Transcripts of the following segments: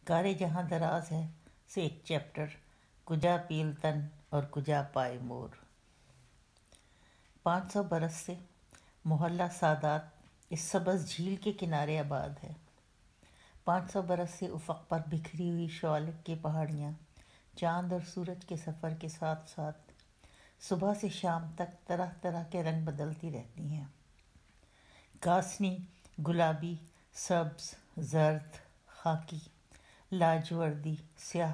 کارے جہاں دراز ہے سے ایک چیپٹر، کجا پیل تن اور کجا پائے مور۔ 500 برس سے محلہ سادات اس سبز جھیل کے کنارے آباد ہے۔ 500 برس سے افق پر بکھری ہوئی شعلہ کی پہاڑیاں چاند اور سورج کے سفر کے ساتھ ساتھ صبح سے شام تک طرح طرح کے رنگ بدلتی رہتی ہیں۔ کاسنی، گلابی، سبز، زرد، خاکی، لاجوردی، سیاہ۔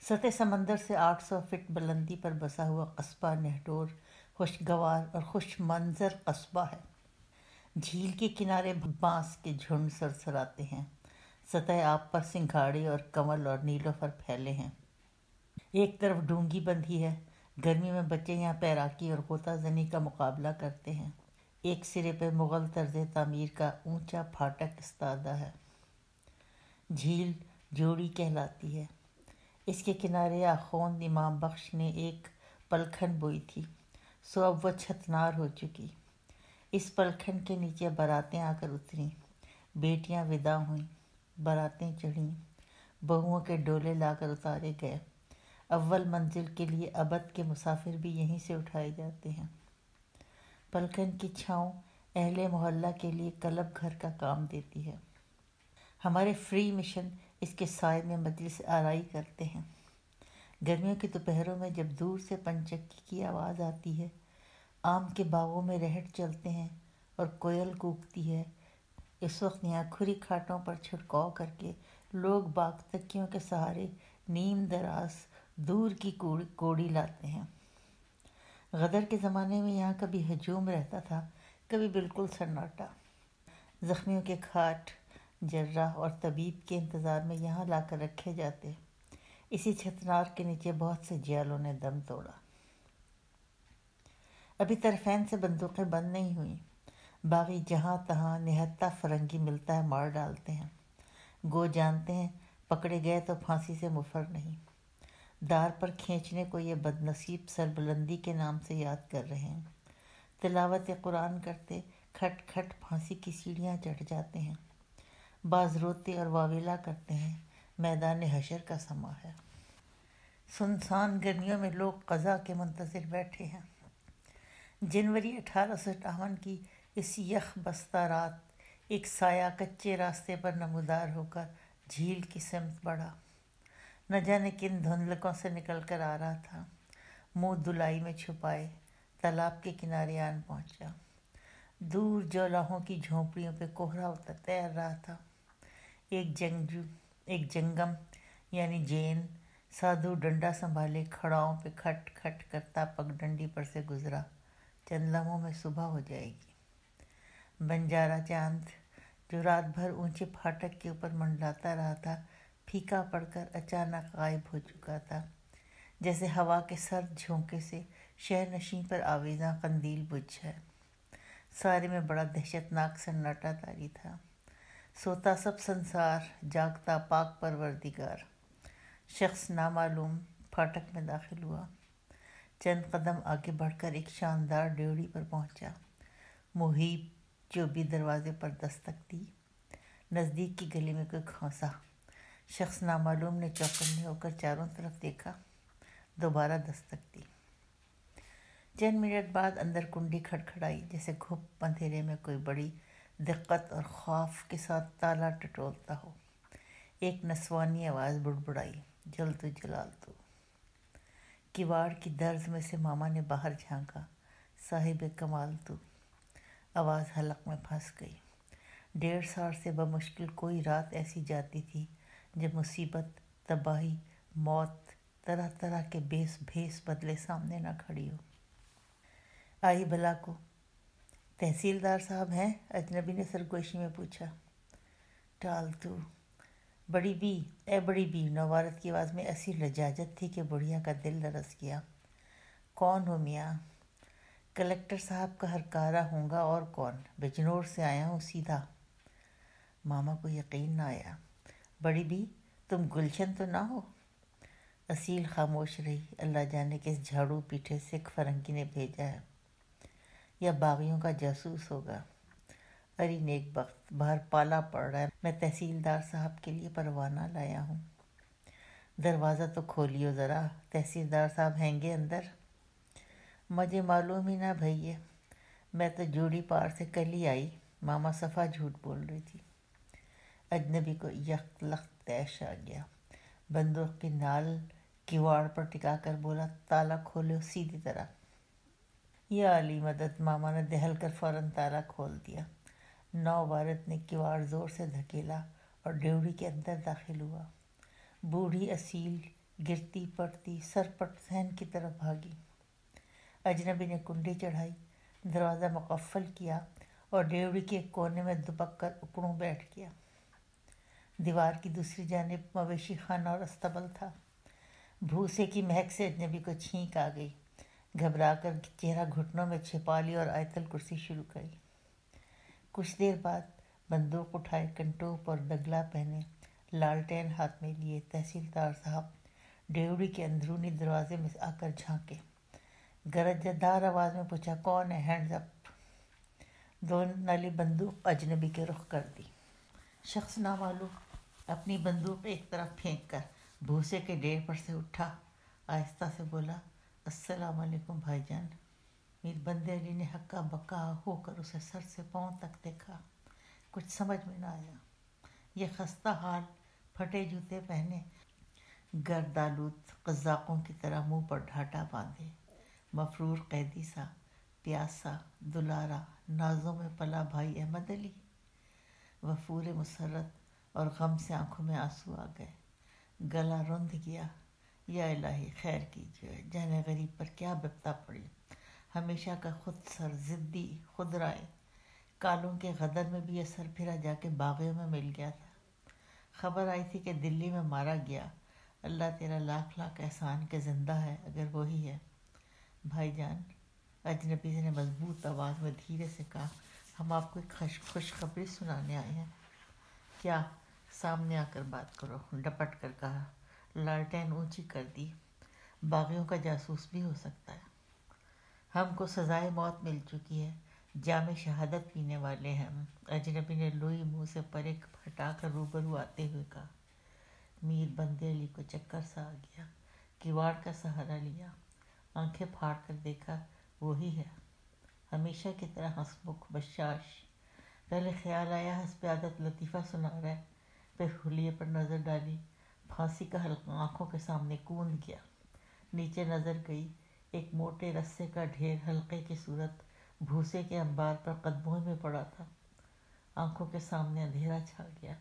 سطح سمندر سے 800 فٹ بلندی پر بسا ہوا قصبہ نہٹور، خوشگوار اور خوش منظر قصبہ ہے۔ جھیل کے کنارے بانس کے جھنڈ سرسراتے ہیں، سطح آب پر سنگھاڑے اور کنول اور نیلوفر پھیلے ہیں۔ ایک طرف ڈونگی بندھی ہے، گرمی میں بچے یہاں پیراکی اور غوطہ زنی کا مقابلہ کرتے ہیں۔ ایک سرے پہ مغل طرز تعمیر کا اونچا پھاٹک استادہ ہے۔ جھیل جوڑی کہلاتی ہے۔ اس کے کنارے آخوند امام بخش نے ایک پلکھن بوئی تھی، سو اب وہ چھتنار ہو چکی۔ اس پلکھن کے نیچے باراتیں آ کر اتریں، بیٹیاں ودا ہوئیں، باراتیں چڑھیں، بہوؤں کے ڈولے لا کر اتارے گئے۔ اول منزل کے لیے ابد کے مسافر بھی یہیں سے اٹھائے جاتے ہیں۔ پلکھن کی چھاؤں اہل محلہ کے لیے کلب گھر کا کام دیتی ہے۔ ہمارے فری مشن اس کے سائے میں مجلس آرائی کرتے ہیں۔ گرمیوں کی دوپہروں میں جب دور سے پنچکی کی آواز آتی ہے، آم کے باغوں میں رہٹ چلتے ہیں اور کوئل کوکتی ہے، اس وقت یہاں کھری کھاٹوں پر چھڑکاؤ کر کے لوگ باغ تکیوں کے سہارے نیم دراز دور کی کوڑی لاتے ہیں۔ غدر کے زمانے میں یہاں کبھی ہجوم رہتا تھا، کبھی بالکل سناٹا۔ زخمیوں کے کھاٹ جراح اور طبیب کے انتظار میں یہاں لا کر رکھے جاتے۔ اسی چھتنار کے نیچے بہت سے جیالوں نے دم توڑا۔ ابھی طرفین سے بندوقیں بند نہیں ہوئیں، باغی جہاں تہاں نہتہ فرنگی ملتا ہے مار ڈالتے ہیں۔ گو جانتے ہیں پکڑے گئے تو پھانسی سے مفر نہیں۔ دار پر کھینچنے کو یہ بد نصیب سربلندی کے نام سے یاد کر رہے ہیں۔ تلاوت قرآن کرتے کھٹ کھٹ پھانسی کی سیڑھیاں چڑھ جاتے ہیں۔ بعض روتے اور واویلا کرتے ہیں، میدان حشر کا سما ہے۔ سنسان گرمیوں میں لوگ قضا کے منتظر بیٹھے ہیں۔ جنوری 1858 کی اس یخ بستہ رات ایک سایہ کچے راستے پر نمودار ہو کر جھیل کی سمت بڑھا۔ نہ جانے کن دھندلکوں سے نکل کر آ رہا تھا، منہ دلائی میں چھپائے تالاب کے کنارے آن پہنچا۔ دور جولاہوں کی جھونپڑیوں پہ کوہرا تیر رہا تھا۔ ایک جنگم یعنی جین سادھو ڈنڈا سنبھالے کھڑاؤں پہ کھٹ کھٹ کرتا پگ ڈنڈی پر سے گزرا۔ چند لمحوں میں صبح ہو جائے گی۔ بنجارا چاند جو رات بھر اونچے پھاٹک کے اوپر منڈلاتا رہا تھا، پھیکا پڑ کر اچانک غائب ہو چکا تھا، جیسے ہوا کے سرد جھونکے سے شہر نشیں پر آویزاں قندیل بجھ جائے۔ سارے میں بڑا دہشت ناک سناٹا طاری تھا۔ سوتا سب سنسار، جاگتا پاک پروردگار۔ شخص نامعلوم پھاٹک میں داخل ہوا، چند قدم آگے بڑھ کر ایک شاندار ڈیوڑی پر پہنچا۔ محیب چوبی دروازے پر دستک دی۔ نزدیک کی گلی میں کوئی کھانسا۔ شخص نامعلوم نے چوکنے ہو کر چاروں طرف دیکھا، دوبارہ دستک دی۔ چند منٹ بعد اندر کنڈی کھڑکھڑائی، جیسے گھپ اندھیرے میں کوئی بڑی دقت اور خوف کے ساتھ تالا ٹٹولتا ہو۔ ایک نسوانی آواز بڑبڑائی، جلتو جلالتو۔ کواڑ کی درز میں سے ماما نے باہر جھانکا، صاحب کمال تو۔ آواز حلق میں پھنس گئی۔ 1.5 سال سے بمشکل کوئی رات ایسی جاتی تھی جب مصیبت، تباہی، موت طرح طرح کے بھیس بدلے سامنے نہ کھڑی ہو۔ آئی بلا کو۔ تحصیلدار صاحب ہیں؟ اجنبی نے سرگوشی میں پوچھا۔ ٹالتو۔ بڑی بی، اے بڑی بی، نوبارت کی آواز میں ایسی لجاجت تھی کہ بڑھیا کا دل لرز گیا۔ کون ہو میاں؟ کلکٹر صاحب کا ہرکارہ ہوں گا اور کون، بجنور سے آیا ہوں سیدھا۔ ماما کو یقین نہ آیا۔ بڑی بی، تم گلشن تو نہ ہو؟ اصیل خاموش رہی۔ اللہ جانے کس جھاڑو پیٹھے سکھ فرنگی نے بھیجا ہے، یا باغیوں کا جاسوس ہوگا۔ ارے نیک بخت، باہر پالا پڑ رہا ہے، میں تحصیلدار صاحب کے لیے پروانہ لایا ہوں۔ دروازہ تو کھولیو ذرا، تحصیلدار صاحب ہیں گے اندر؟ مجھے معلوم ہی نہ بھئیے، میں تو جوڑی پار سے کل ہی آئی، ماما صفا جھوٹ بول رہی تھی۔ اجنبی کو یک لخت طیش آ گیا، بندوق کی نال کیواڑ پر ٹکا کر بولا، تالا کھولو سیدھی طرح۔ یا علی مدد، ماما نے دہل کر فوراً تالا کھول دیا۔ نوبارت نے کیواڑ زور سے دھکیلا اور ڈیوڑی کے اندر داخل ہوا۔ بوڑھی اصیل گرتی پڑتی سرپٹ صحن کی طرف بھاگی۔ اجنبی نے کنڈی چڑھائی، دروازہ مقفل کیا اور ڈیوڑی کے ایک کونے میں دبک کر اکڑوں بیٹھ گیا۔ دیوار کی دوسری جانب مویشی خانہ اور استبل تھا۔ بھوسے کی مہک سے اجنبی کو چھینک آ گئی، گھبرا کر چہرہ گھٹنوں میں چھپا لی اور آیت الکرسی شروع کری۔ کچھ دیر بعد بندوق اٹھائے، کنٹوپ اور دگلا پہنے، لالٹین ہاتھ میں لیے، تحصیلدار صاحب ڈیوڑی کے اندرونی دروازے میں آ کر جھانکے۔ گرجہ دار آواز میں پوچھا، کون ہے؟ ہینڈز اپ۔ دونوں نالی بندوق اجنبی کے رخ کر دی۔ شخص نامعلوم اپنی بندوق ایک طرف پھینک کر بھوسے کے ڈیر پر سے اٹھا، آہستہ سے بولا، السلام علیکم بھائی جان۔ میر بندے علی نے ہکا بکا ہو کر اسے سر سے پاؤں تک دیکھا۔ کچھ سمجھ میں نہ آیا۔ یہ خستہ حال، پھٹے جوتے پہنے، گردآلود قزاقوں کی طرح منہ پر ڈھاٹا باندھے، مفرور قیدی سا، پیاسا دلارا نازوں میں پلا بھائی احمد علی۔ وفور مسرت اور غم سے آنکھوں میں آنسو آ گئے، گلا رند گیا۔ یا الہی خیر کیجیے، جانے غریب پر کیا بپتا پڑی۔ ہمیشہ کا خود سر، ضدی، خود رائے، کالوں کے غدر میں بھی یہ سر پھرا جا کے باغیوں میں مل گیا تھا۔ خبر آئی تھی کہ دلی میں مارا گیا۔ اللہ تیرا لاکھ لاکھ احسان کہ زندہ ہے، اگر وہی ہے۔ بھائی جان، اجنبی نے مضبوط آواز میں دھیرے سے کہا، ہم آپ کو ایک خوشخبری سنانے آئے ہیں۔ کیا؟ سامنے آ کر بات کرو، ڈپٹ کر کہا۔ لالٹین اونچی کر دی، باغیوں کا جاسوس بھی ہو سکتا ہے۔ ہم کو سزائے موت مل چکی ہے، جام شہادت پینے والے ہیں ہم۔ اجنبی نے لوئی منہ سے پرے ہٹا کر روبرو آتے ہوئے کہا۔ میر بندے علی کو چکر سا آ گیا، کیواڑ کا سہارا لیا، آنکھیں پھاڑ کر دیکھا، وہی ہے، ہمیشہ کی طرح ہنسمکھ بشاش۔ پہلے خیال آیا حسب عادت لطیفہ سنا رہا ہے، پھر حلیے پر نظر ڈالی، پھانسی کا حلقہ آنکھوں کے سامنے کوند گیا۔ نیچے نظر گئی، ایک موٹے رسے کا ڈھیر حلقے کی صورت بھوسے کے انبار پر قدموں میں پڑا تھا۔ آنکھوں کے سامنے اندھیرا چھا گیا۔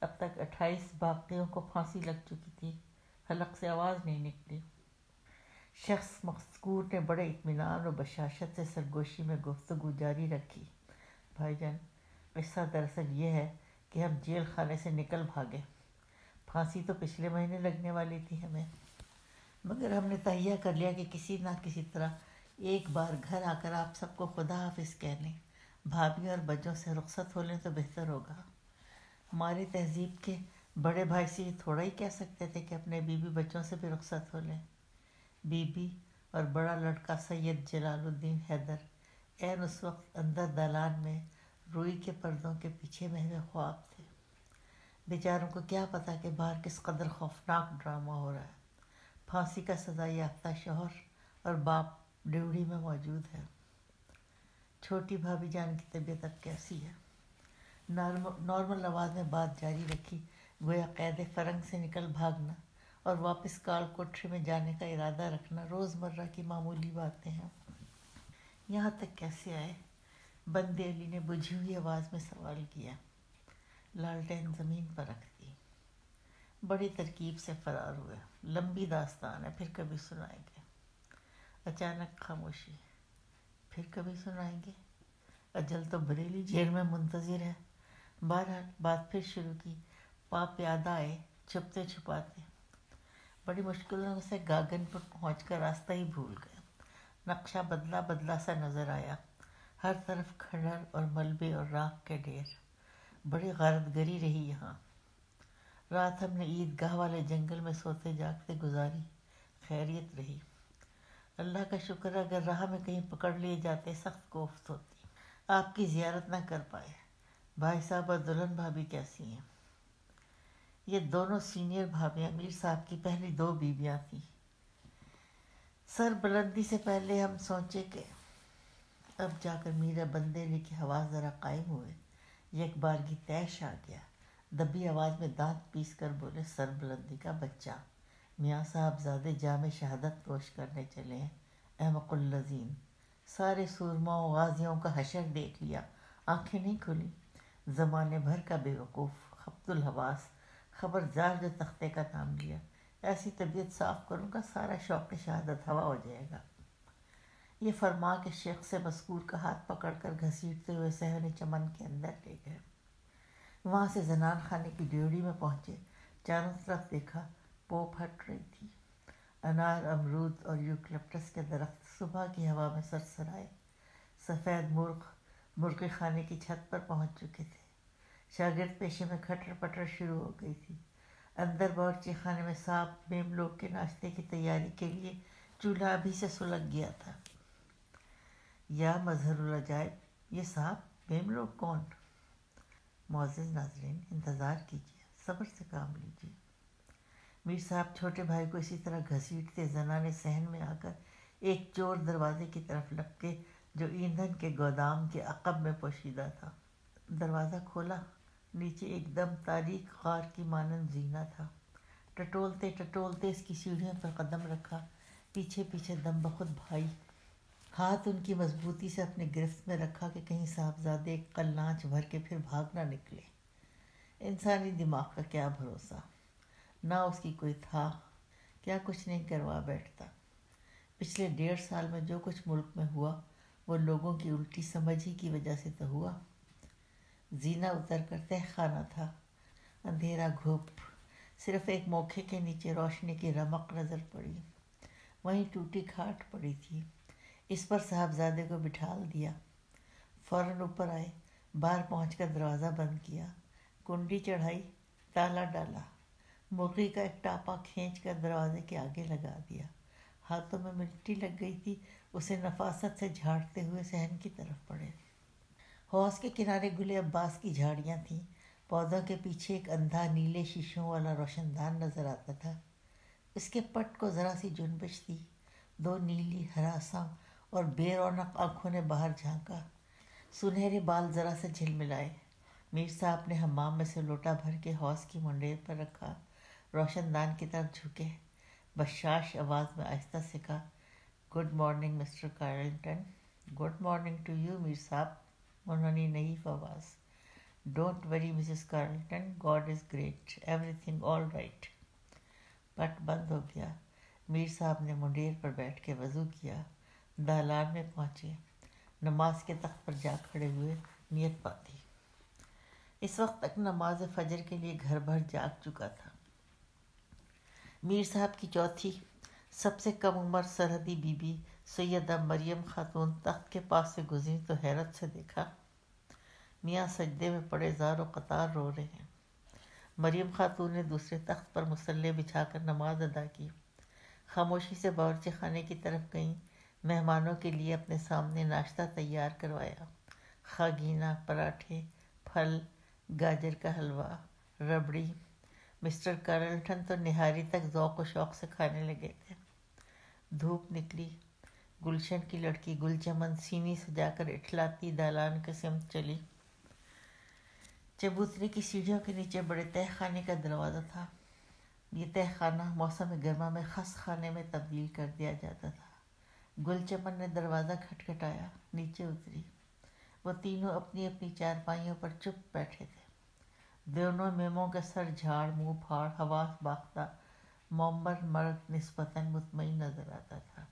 اب تک 28 باغیوں کو پھانسی لگ چکی تھی، حلق سے آواز نہیں نکلی۔ شخص مذکور نے بڑے اطمینان اور بشاشت سے سرگوشی میں گفتگو جاری رکھی، بھائی جان، قصہ دراصل یہ ہے کہ ہم جیل خانے سے نکل بھاگے۔ پھانسی تو پچھلے مہینے لگنے والی تھی ہمیں، مگر ہم نے تہیہ کر لیا کہ کسی نہ کسی طرح ایک بار گھر آ کر آپ سب کو خدا حافظ کہہ لیں، بھابھی اور بچوں سے رخصت ہو لیں تو بہتر ہوگا۔ ہماری تہذیب کے بڑے بھائی سے یہ تھوڑا ہی کہہ سکتے تھے کہ اپنے بیوی بچوں سے بھی رخصت ہو لیں۔ بی بی اور بڑا لڑکا سید جلال الدین حیدر عین اس وقت اندر دالان میں روئی کے پردوں کے پیچھے محو خواب تھے۔ بیچاروں کو کیا پتا کہ باہر کس قدر خوفناک ڈرامہ ہو رہا ہے۔ پھانسی کا سزا یافتہ شوہر اور باپ ڈیوڑی میں موجود ہے۔ چھوٹی بھابھی جان کی طبیعت اب کیسی ہے؟ نارمل آواز میں بات جاری رکھی، گویا قید فرنگ سے نکل بھاگنا اور واپس کال کوٹری میں جانے کا ارادہ رکھنا روزمرہ کی معمولی باتیں ہیں۔ یہاں تک کیسے آئے؟ بندے علی نے بجھی ہوئی آواز میں سوال کیا۔ لالٹین زمین پر رکھ دی۔ بڑی ترکیب سے فرار ہوئے، لمبی داستان ہے، پھر کبھی سنائیں گے۔ اچانک خاموشی، پھر کبھی سنائیں گے؟ اجل تو بریلی جیل میں منتظر ہے۔ بہرحال بات پھر شروع کی۔ پاپ پیادہ آئے، چھپتے چھپاتے، بڑی مشکلوں سے گاگن پر پہنچ کر راستہ ہی بھول گئے۔ نقشہ بدلا بدلا سا نظر آیا، ہر طرف کھنڈر اور ملبے اور راکھ کے ڈھیر۔ بڑی غارت گری رہی یہاں۔ رات ہم نے عیدگاہ والے جنگل میں سوتے جاگتے گزاری، خیریت رہی۔ اللہ کا شکر، اگر راہ میں کہیں پکڑ لیے جاتے سخت کوفت ہوتی۔ آپ کی زیارت نہ کر پائے، بھائی صاحب اور دلہن بھابھی کیسی ہیں؟ یہ دونوں سینئر بھابیاں میر صاحب کی پہلی 2 بیویاں تھیں۔ سر بلندی سے پہلے ہم سوچے کہ اب جا کر میرا بندے لے کے حواس ذرا قائم ہوئے۔ یک بارگی طیش آ گیا۔ دبی آواز میں دانت پیس کر بولے، سر بلندی کا بچہ، میاں صاحب زادے جام شہادت نوش کرنے چلے ہیں۔ احمق اللذین، سارے سورماؤں غازیوں کا حشر دیکھ لیا، آنکھیں نہیں کھلی۔ زمانے بھر کا بے وقوف، خبط الحواس، خبردار جو تختے کا نام لیا۔ ایسی طبیعت صاف کروں گا سارا شوق شہادت ہوا ہو جائے گا۔ یہ فرما کے شیخ سے مذکور کا ہاتھ پکڑ کر گھسیٹتے ہوئے صحن چمن کے اندر لے گئے۔ وہاں سے زنان خانے کی ڈیوڑی میں پہنچے۔ چاروں طرف دیکھا، پوپ ہٹ رہی تھی۔ انار، امرود اور یوکلپٹس کے درخت صبح کی ہوا میں سرسرائے۔ سفید مرغ مرغی خانے کی چھت پر پہنچ چکے تھے۔ شاگرد پیشے میں کھٹر پٹر شروع ہو گئی تھی۔ اندر باورچی خانے میں صاحب میم لوگ کے ناشتے کی تیاری کے لیے چولہا ابھی سے سلگ گیا تھا۔ یا مظہر العجائب، یہ صاحب میم لوگ کون؟ معزز ناظرین، انتظار کیجیے، صبر سے کام لیجیے۔ میر صاحب چھوٹے بھائی کو اسی طرح گھسیٹتے زنانے صحن میں آ کر ایک چور دروازے کی طرف لپکے جو ایندھن کے گودام کے عقب میں پوشیدہ تھا۔ دروازہ کھولا، نیچے ایک دم تاریک غار کی مانند زینہ تھا۔ ٹٹولتے ٹٹولتے اس کی سیڑھیوں پر قدم رکھا، پیچھے پیچھے دم بخود بھائی، ہاتھ ان کی مضبوطی سے اپنے گرفت میں رکھا کہ کہیں صاحبزادے ایک قلانچ بھر کے پھر بھاگ نہ نکلے۔ انسانی دماغ کا کیا بھروسہ، نہ اس کی کوئی تھا، کیا کچھ نہیں کروا بیٹھتا۔ پچھلے 1.5 سال میں جو کچھ ملک میں ہوا وہ لوگوں کی الٹی سمجھ ہی کی وجہ سے تو ہوا۔ زینہ اتر کر تہ خانہ تھا، اندھیرا گھوپ، صرف ایک موقع کے نیچے روشنی کی رمق نظر پڑی۔ وہیں ٹوٹی کھاٹ پڑی تھی، اس پر صاحبزادے کو بٹھال دیا۔ فوراً اوپر آئے، باہر پہنچ کر دروازہ بند کیا، کنڈی چڑھائی، تالا ڈالا، مرغی کا ایک ٹاپا کھینچ کر دروازے کے آگے لگا دیا۔ ہاتھوں میں مٹی لگ گئی تھی، اسے نفاست سے جھاڑتے ہوئے صحن کی طرف بڑھے۔ حوض کے کنارے گلے عباس کی جھاڑیاں تھیں، پودوں کے پیچھے ایک اندھا نیلے شیشوں والا روشن دان نظر آتا تھا۔ اس کے پٹ کو ذرا سی جنبش تھی، 2 نیلی ہراساں اور بے رونق آنکھوں نے باہر جھانکا، سنہرے بال ذرا سے جھلملائے۔ میر صاحب نے حمام میں سے لوٹا بھر کے حوض کی منڈیر پر رکھا، روشن دان کی طرف جھکے، بشاش آواز میں آہستہ سے کہا، good morning Mr Carlton. Good morning to you Mir صاحب، انہوں نے نحیف آواز۔ Don't worry Mrs Carlton, God is great, everything all right. پٹ بند ہو گیا۔ میر صاحب نے منڈیر پر بیٹھ کے وضو کیا، دالان میں پہنچے، نماز کے تخت پر جا کھڑے ہوئے، نیت باندھی۔ اس وقت تک نماز فجر کے لیے گھر بھر جاگ چکا تھا۔ میر صاحب کی چوتھی سب سے کم عمر سرحدی بی بی سیدہ مریم خاتون تخت کے پاس سے گزری تو حیرت سے دیکھا، میاں سجدے میں پڑے زار و قطار رو رہے ہیں۔ مریم خاتون نے دوسرے تخت پر مصلے بچھا کر نماز ادا کی، خاموشی سے باورچی خانے کی طرف گئیں، مہمانوں کے لیے اپنے سامنے ناشتہ تیار کروایا، خاگینہ، پراٹھے، پھل، گاجر کا حلوہ، ربڑی۔ مسٹر کارلٹن تو نہاری تک ذوق و شوق سے کھانے لگے تھے۔ دھوپ نکلی، گلشن کی لڑکی گل چمن سینی سجا کر اٹھلاتی دالان کے سمت چلی۔ چبوترے کی سیڑھیوں کے نیچے بڑے تہ خانے کا دروازہ تھا۔ یہ تہ خانہ موسم گرما میں خس خانے میں تبدیل کر دیا جاتا تھا۔ گل چمن نے دروازہ کھٹکھٹایا، نیچے اتری۔ وہ تینوں اپنی اپنی چارپائیوں پر چپ بیٹھے تھے۔ دونوں میموں کا سر جھاڑ، منہ پھاڑ، حواس باختہ معمر مرد نسبتاً مطمئن نظر آتا تھا۔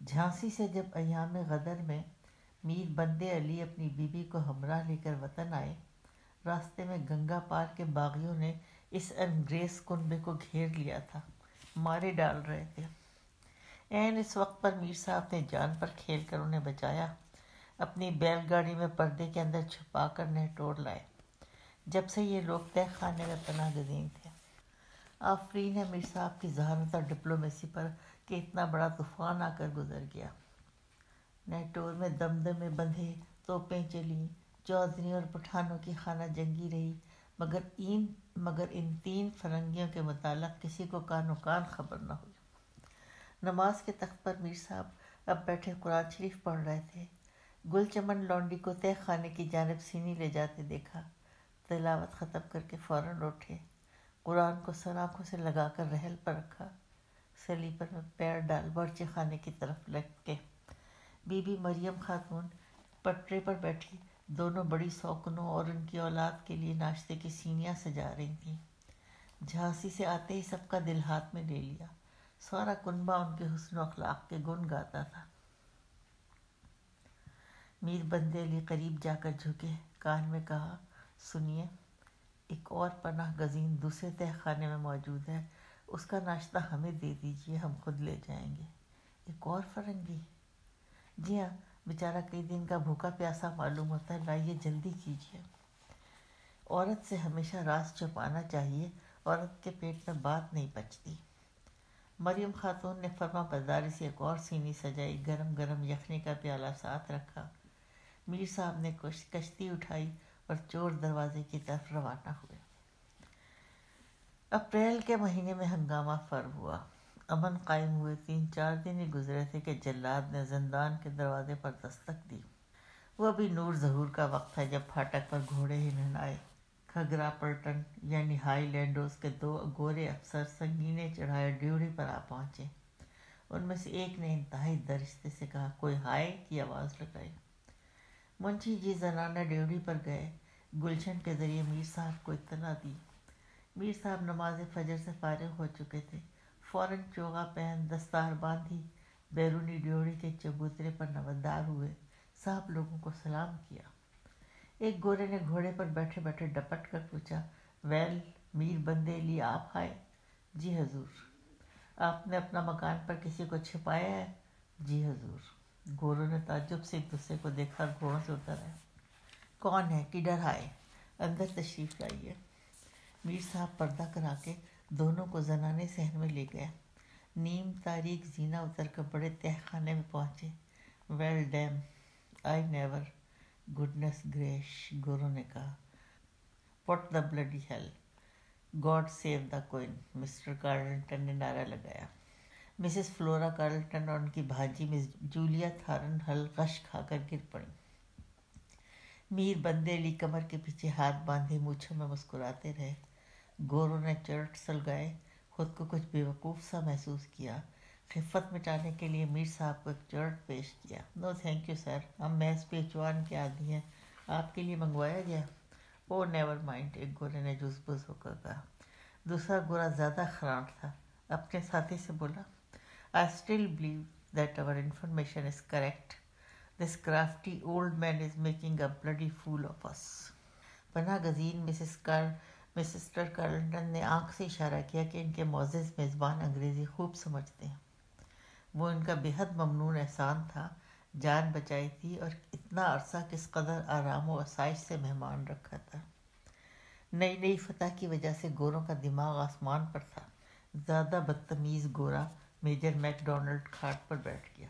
جھانسی سے جب ایام غدر میں میر بندے علی اپنی بیوی کو ہمراہ لے کر وطن آئے، راستے میں گنگا پار کے باغیوں نے اس انگریز کنبے کو گھیر لیا تھا، مارے ڈال رہے تھے۔ عین اس وقت پر میر صاحب نے جان پر کھیل کر انہیں بچایا، اپنی بیل گاڑی میں پردے کے اندر چھپا کر نہٹور لائے۔ جب سے یہ لوگ تہ خانے میں پناہ گزین تھے۔ آفرین ہے میر صاحب کی ذہانت اور ڈپلومیسی پر کہ اتنا بڑا طوفان آ کر گزر گیا۔ نہٹور میں دمدمے بندھے، توپیں چلیں، چودھری اور پٹھانوں کی خانہ جنگی رہی، مگر ان 3 فرنگیوں کے متعلق کسی کو کان و کان خبر نہ ہوئی۔ نماز کے تخت پر میر صاحب اب بیٹھے قرآن شریف پڑھ رہے تھے۔ گل چمن لونڈی کو تہ خانے کی جانب سینی لے جاتے دیکھا۔ تلاوت ختم کر کے فوراً اٹھے، قرآن کو سر آنکھوں سے لگا کر رحل پر رکھا، سلیپر میں پیر ڈال باورچی خانے کی طرف لٹ کے بی بی مریم خاتون پٹرے پر بیٹھی دونوں بڑی سوکنوں اور ان کی اولاد کے لیے ناشتے کی سینیاں سجا رہی تھیں۔ جھانسی سے آتے ہی سب کا دل ہاتھ میں لے لیا، سارا کنبہ ان کے حسن و اخلاق کے گن گاتا تھا۔ میر بندے علی قریب جا کر جھکے، کان میں کہا، سنیے، ایک اور پناہ گزین دوسرے تہ خانے میں موجود ہے، اس کا ناشتہ ہمیں دے دیجیے، ہم خود لے جائیں گے۔ ایک اور فرنگی؟ جی ہاں، بیچارہ کئی دن کا بھوکا پیاسا معلوم ہوتا ہے، لائیے جلدی کیجیے۔ عورت سے ہمیشہ راز چھپانا چاہیے، عورت کے پیٹ میں بات نہیں پچتی۔ مریم خاتون نے فرما برداری سے ایک اور سینی سجائی، گرم گرم یخنی کا پیالہ ساتھ رکھا۔ میر صاحب نے کشتی اٹھائی اور چور دروازے کی طرف روانہ ہوئے۔ اپریل کے مہینے میں ہنگامہ فر ہوا، امن قائم ہوئے 3-4 دن ہی گزرے تھے کہ جلاد نے زندان کے دروازے پر دستک دی۔ وہ ابھی نور ظہور کا وقت تھا جب پھاٹک پر گھوڑے ہنن آئے۔ کھگرا پلٹن یعنی ہائی لینڈوز کے 2 گورے افسر سنگینے چڑھائے ڈیوڑی پر آ پہنچے۔ ان میں سے ایک نے انتہائی درشتے سے کہا، کوئی ہائے کی آواز لگائی۔ منشی جی زنانہ ڈیوڑی پر گئے، گلشن کے ذریعے میر صاحب کو اطلاع دی۔ میر صاحب نماز فجر سے فارغ ہو چکے تھے، فوراً چوغا پہن دستار باندھی بیرونی ڈیوڑی کے چبوترے پر نمودار ہوئے، صاحب لوگوں کو سلام کیا۔ ایک گورے نے گھوڑے پر بیٹھے بیٹھے ڈپٹ کر پوچھا، ویل میر بندے علی آپ آئے؟ جی حضور۔ آپ نے اپنا مکان پر کسی کو چھپایا ہے؟ جی حضور۔ گوروں نے تعجب سے ایک دوسرے کو دیکھا اور گھوڑوں سے اتر آئے۔ کون ہے؟ کدھر آئے؟ اندر تشریف لائیے۔ میر صاحب پردہ کرا کے دونوں کو زنانے صحن میں لے گئے۔ نیم تاریک زینہ اتر کر بڑے تہ خانے میں پہنچے۔ Well damn, I never, goodness gracious, گوروں نے کہا۔ What the bloody hell, God save the queen, Mr Carlton نے نعرہ لگایا۔ مسز فلورا کارلٹن اور ان کی بھانجی مس جولیا تھارن غش کھا کر گر پڑیں۔ میر بندے علی کمر کے پیچھے ہاتھ باندھے مونچھوں میں مسکراتے رہے۔ گوروں نے چرٹ سلگائے، خود کو کچھ بے وقوف سا محسوس کیا۔ خفت مٹانے کے لیے میر صاحب کو ایک چرٹ پیش کیا۔ نو تھینک یو سر، ہم محض پیچوان کے آدمی ہیں، آپ کے لیے منگوایا گیا؟ او نیور مائنڈ، ایک گورے نے جز بز ہو کر کہا۔ دوسرا گورا زیادہ خرانٹ تھا، اپنے ساتھی سے بولا، I still believe that our information is correct. This crafty old man is making a bloody fool of us. پناہ گزین مسسٹر کارلٹن نے آنکھ سے اشارہ کیا کہ ان کے معزز میزبان انگریزی خوب سمجھتے ہیں۔ وہ ان کا بے حد ممنون احسان تھا، جان بچائی تھی اور اتنا عرصہ کس قدر آرام و آسائش سے مہمان رکھا تھا۔ نئی فتح کی وجہ سے گوروں کا دماغ آسمان پر تھا۔ زیادہ بدتمیز گورا میجر میک ڈونلڈ کھاٹ پر بیٹھ گیا۔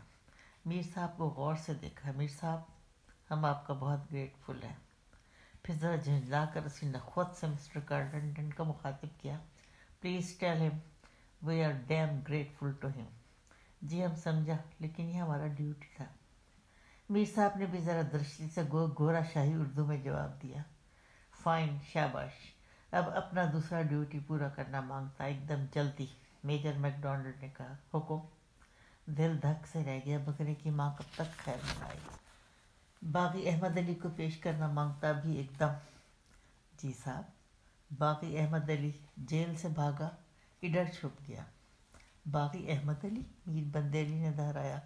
میر صاحب کو غور سے دیکھا۔ میر صاحب، ہم آپ کا بہت گریٹفل ہیں۔ پھر ذرا جھنجھلا کر اسی نخوت سے مسٹر کارلٹن کو مخاطب کیا، please tell him we are damn grateful to him. جی ہم سمجھا، لیکن یہ ہمارا ڈیوٹی تھا۔ میر صاحب نے بھی ذرا درشتی سے گورا شاہی اردو میں جواب دیا، فائن، شاباش، اب اپنا دوسرا ڈیوٹی پورا کرنا مانگتا، ایک دم جلدی۔ میجر میک ڈونلڈ نے کہا، حکم۔ دل دھک سے رہ گیا، بکرے کی ماں کب تک خیر منائے گی۔ باغی احمد علی کو پیش کرنا مانگتا بھی ایک دم۔ جی صاحب۔ باغی احمد علی جیل سے بھاگا، ادھر چھپ گیا۔ باغی احمد علی؟ میر بندے علی نے دہرایا۔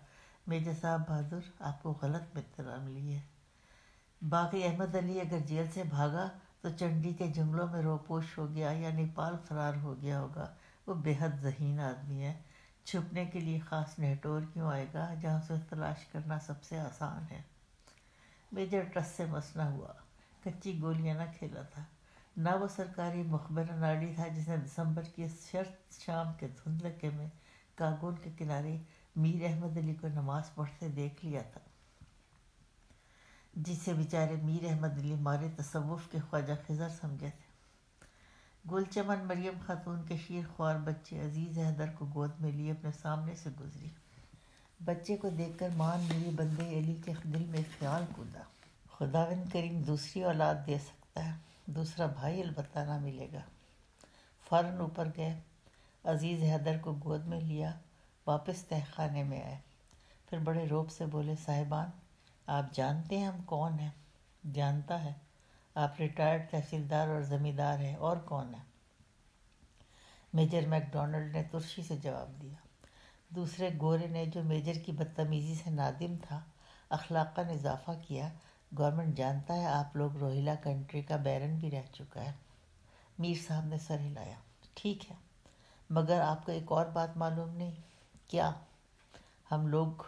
میجر صاحب بہادر، آپ کو غلط اطلاع ملی ہے۔ باغی احمد علی اگر جیل سے بھاگا تو چنڈی کے جنگلوں میں روپوش ہو گیا یا نیپال فرار ہو گیا ہوگا۔ وہ بے حد ذہین آدمی ہے، چھپنے کے لیے خاص نہٹور کیوں آئے گا جہاں اسے تلاش کرنا سب سے آسان ہے۔ میجر ٹس سے مسنا ہوا، کچی گولیاں نہ کھیلا تھا، نہ وہ سرکاری مخبر ناڑی تھا جس نے دسمبر کی اس شرط شام کے دھندلکے میں کاگون کے کنارے میر احمد علی کو نماز پڑھتے دیکھ لیا تھا۔ جسے بیچارے میر احمد علی مارے تصوف کے خواجہ خضر سمجھے تھے۔ گل چمن مریم خاتون کے شیر خوار بچے عزیز حیدر کو گود میں لیے اپنے سامنے سے گزری۔ بچے کو دیکھ کر ماں میرے بندے علی کے دل میں خیال کودا، خداوند کریم دوسری اولاد دے سکتا ہے، دوسرا بھائی البتہ نہ ملے گا۔ فوراً اوپر گئے، عزیز حیدر کو گود میں لیا، واپس تہہ خانے میں آئے، پھر بڑے روب سے بولے، صاحبان آپ جانتے ہیں ہم کون ہیں؟ جانتا ہے، آپ ریٹائرڈ تحصیلدار اور زمیندار ہیں، اور کون ہے؟ میجر میک ڈونلڈ نے ترشی سے جواب دیا۔ دوسرے گورے نے، جو میجر کی بدتمیزی سے نادم تھا، اخلاقاً اضافہ کیا، گورنمنٹ جانتا ہے آپ لوگ روہیلا کنٹری کا بیرن بھی رہ چکا ہے۔ میر صاحب نے سر ہلایا، ٹھیک ہے، مگر آپ کو ایک اور بات معلوم نہیں؟ کیا؟ ہم لوگ،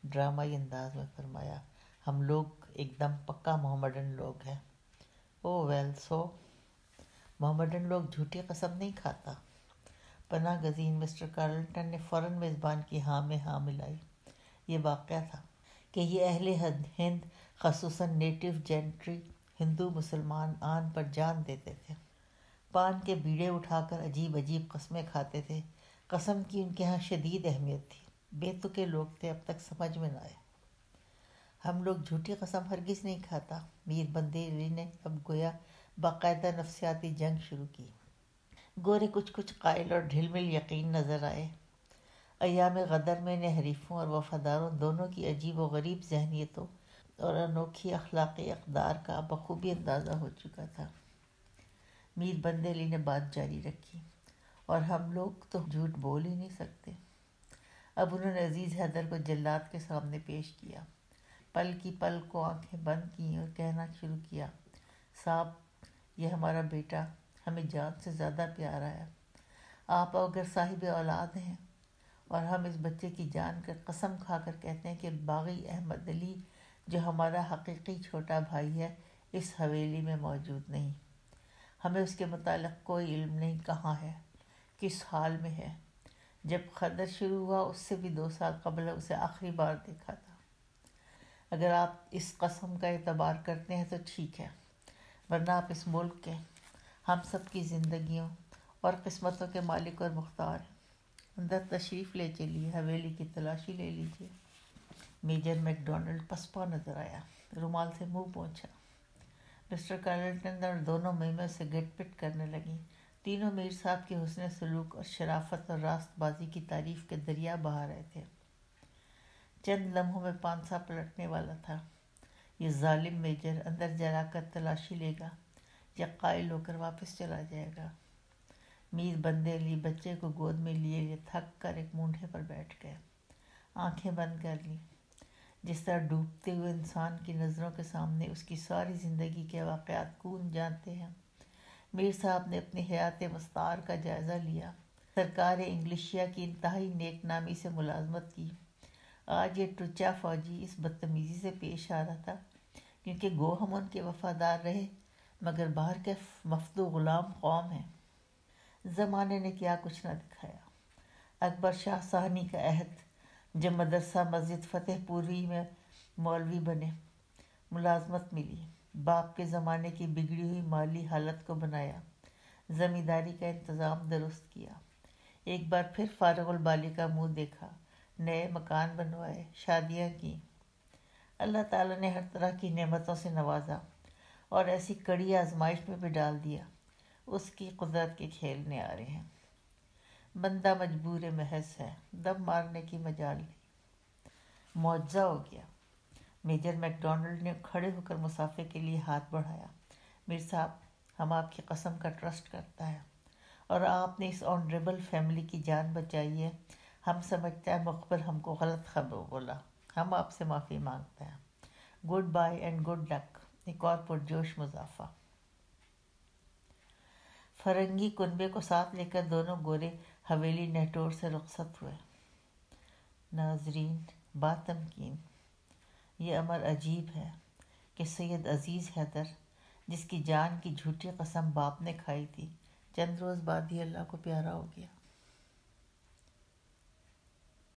ڈرامائی انداز میں فرمایا، ہم لوگ ایک دم پکا محمڈن لوگ ہیں۔ او ویل سو، محمڈن لوگ جھوٹی قسم نہیں کھاتا۔ پناہ گزین مسٹر کارلٹن نے فوراً میزبان کی ہاں میں ہاں ملائی۔ یہ واقعہ تھا کہ یہ اہل ہند، خصوصاً نیٹو جینٹری، ہندو مسلمان آن پر جان دیتے تھے، پان کے بیڑے اٹھا کر عجیب عجیب قسمیں کھاتے تھے۔ قسم کی ان کے ہاں شدید اہمیت تھی، بے تکے لوگ تھے، اب تک سمجھ میں نہ آئے۔ ہم لوگ جھوٹی قسم ہرگز نہیں کھاتا۔ میر بندے علی نے اب گویا باقاعدہ نفسیاتی جنگ شروع کی۔ گورے کچھ قائل اور ڈھل مل یقین نظر آئے۔ ایام غدر میں نے حریفوں اور وفاداروں دونوں کی عجیب و غریب ذہنیتوں اور انوکھی اخلاقی اقدار کا بخوبی اندازہ ہو چکا تھا۔ میر بندے علی نے بات جاری رکھی، اور ہم لوگ تو جھوٹ بول ہی نہیں سکتے۔ اب انہوں نے عزیز حیدر کو جلاد کے سامنے پیش کیا، پل کی پل کو آنکھیں بند کیں اور کہنا شروع کیا، صاحب یہ ہمارا بیٹا ہمیں جان سے زیادہ پیارا ہے۔ آپ اگر صاحب اولاد ہیں، اور ہم اس بچے کی جان کر قسم کھا کر کہتے ہیں کہ باغی احمد علی جو ہمارا حقیقی چھوٹا بھائی ہے اس حویلی میں موجود نہیں۔ ہمیں اس کے متعلق کوئی علم نہیں، کہاں ہے، کس حال میں ہے۔ جب خدر شروع ہوا اس سے بھی 2 سال قبل اسے آخری بار دیکھا تھا۔ اگر آپ اس قسم کا اعتبار کرتے ہیں تو ٹھیک ہے، ورنہ آپ اس ملک کے، ہم سب کی زندگیوں اور قسمتوں کے مالک اور مختار ہیں۔ اندر تشریف لے چلیے، حویلی کی تلاشی لے لیجیے۔ میجر میک ڈونلڈ پسپا نظر آیا، رومال سے منہ پونچھا۔ مسٹر کارلٹن اور دونوں مہموں سے گٹ پٹ کرنے لگیں۔ تینوں میر صاحب کے حسن سلوک اور شرافت اور راست بازی کی تعریف کے دریا بہا رہے تھے۔ چند لمحوں میں پانسا پلٹنے والا تھا۔ یہ ظالم میجر اندر جلا کر تلاشی لے گا یا قائل ہو کر واپس چلا جائے گا۔ میر بندے علی بچے کو گود میں لیے تھک کر ایک مونڈھے پر بیٹھ گئے، آنکھیں بند کر لیں، جس طرح ڈوبتے ہوئے انسان کی نظروں کے سامنے اس کی ساری زندگی کے واقعات کون جانتے ہیں۔ میر صاحب نے اپنی حیات مستعار کا جائزہ لیا، سرکار انگلیشیا کی انتہائی نیک نامی سے ملازمت کی۔ آج یہ ٹچا فوجی اس بدتمیزی سے پیش آ رہا تھا کیونکہ گو ہم ان کے وفادار رہے، مگر باہر کے مفدو غلام قوم ہیں۔ زمانے نے کیا کچھ نہ دکھایا۔ اکبر شاہ صاحنی کا عہد، جب مدرسہ مسجد فتح پوری میں مولوی بنے، ملازمت ملی، باپ کے زمانے کی بگڑی ہوئی مالی حالت کو بنایا، زمینداری کا انتظام درست کیا، ایک بار پھر فارغ البالی کا منہ دیکھا، نئے مکان بنوائے، شادیاں کی۔ اللہ تعالیٰ نے ہر طرح کی نعمتوں سے نوازا اور ایسی کڑی آزمائش میں بھی ڈال دیا، اس کی قدرت کے کھیلنے آ رہے ہیں۔ بندہ مجبور محض ہے، دم مارنے کی مجال نہیں۔ معجزہ ہو گیا۔ میجر میک ڈونلڈ نے کھڑے ہو کر مسافے کے لیے ہاتھ بڑھایا۔ میر صاحب، ہم آپ کی قسم کا ٹرسٹ کرتا ہے، اور آپ نے اس آنریبل فیملی کی جان بچائی ہے۔ ہم سمجھتا ہے مخبر ہم کو غلط خبر بولا، ہم آپ سے معافی مانگتے ہیں۔ Good by and good luck. ایک اور پرجوش مضافہ۔ فرنگی کنبے کو ساتھ لے کر دونوں گورے حویلی نہٹور سے رخصت ہوئے۔ ناظرین، باتمکین، یہ امر عجیب ہے کہ سید عزیز حیدر، جس کی جان کی جھوٹی قسم باپ نے کھائی تھی، چند روز بعد ہی اللہ کو پیارا ہو گیا۔